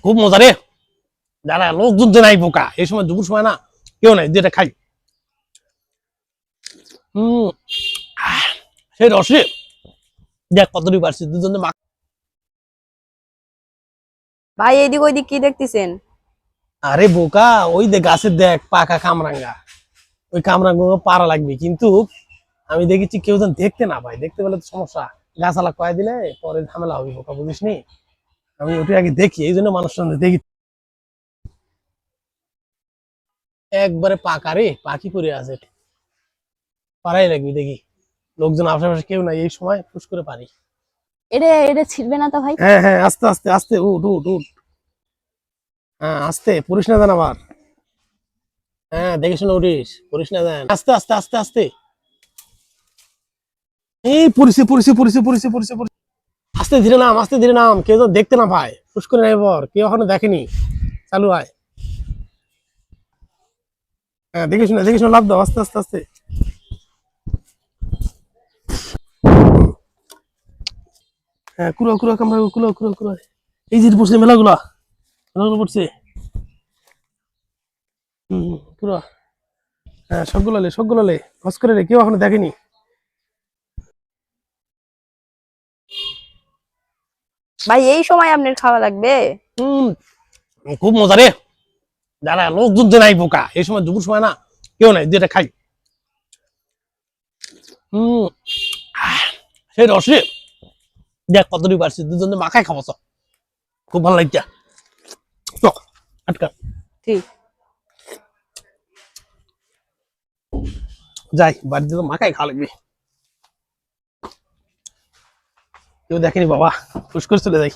খুব মজা রে। যারা লোকজন যে নাই বোকা, এই সময় দুপুর সময় না কেউ নাই, যেটা খাই। সেই রসে দেখ কতটুকু পারছি দুজন। ভাই এইদিক ওইদিক কি দেখতেছেন? আরে বোকা, ওই দেখ গাছের দেখ পাকা কামরাঙ্গা, ওই কামরাঙ্গা পারা লাগবে, কিন্তু আমি দেখেছি কেউ যেন দেখতে না পায়, দেখতে পেলে তো সমস্যা। গাছালা কয়ে দিলে পরে ঝামেলা হবে, বোকা বুঝিস নি। আমি ওটা আগে দেখি, এই জন্য মানুষ দেখি। একবারে পাকা রে, পাখি পরে আছে, পারাই লাগবে দেখি। লোকজন আশেপাশে কেউ নাই এই সময়, ফুস করে পারি। এটা এটা ছিড়বে না তো ভাই? হ্যাঁ হ্যাঁ, আস্তে আস্তে আস্তে, উঠ উঠ উঠ। হ্যাঁ আস্তে, পড়িস না যেন আবার। হ্যাঁ দেখে শুনে উঠিস, পড়িস না যেন। আস্তে আস্তে আস্তে আস্তে। এই পড়িছে পড়িছে পড়িছে পড়িছে পড়িছে পড়িছে। আস্তে ধীরে নাম, আস্তে ধীরে নাম, কেউ তো দেখতে না পায়, ফুস করে নাই বর, কেউ এখনো দেখেনি। চালু হয়। হ্যাঁ দেখে শুনে লাভ দাও, আস্তে আস্তে আস্তে। হ্যাঁ কুড়ো কুড়ো কামড়া, কুড়ো কুড়ো কুড়ো। এই যে পড়ছে মেলাগুলা, মেলাগুলো পড়ছে। কুড়ো। হ্যাঁ সবগুলো লে হস করে রে, কেউ এখনো দেখেনি। ভাই এই সময় আপনার খাওয়া লাগবে? হম খুব মজা রে। যারা লোকজন যে নাই বোকা, এই সময় দুপুর সময় না কেউ নাই, যেটা খাই। সেই রসে দেখ কতটুকু পারছি দুজন মাখাই খাবো, খুব ভালো লাগছে। আটকা ঠিক। যাই, বাড়িতে তো মাখাই খাওয়া লাগবে। কেউ দেখেনি বাবা, ফুস করে চলে যাই।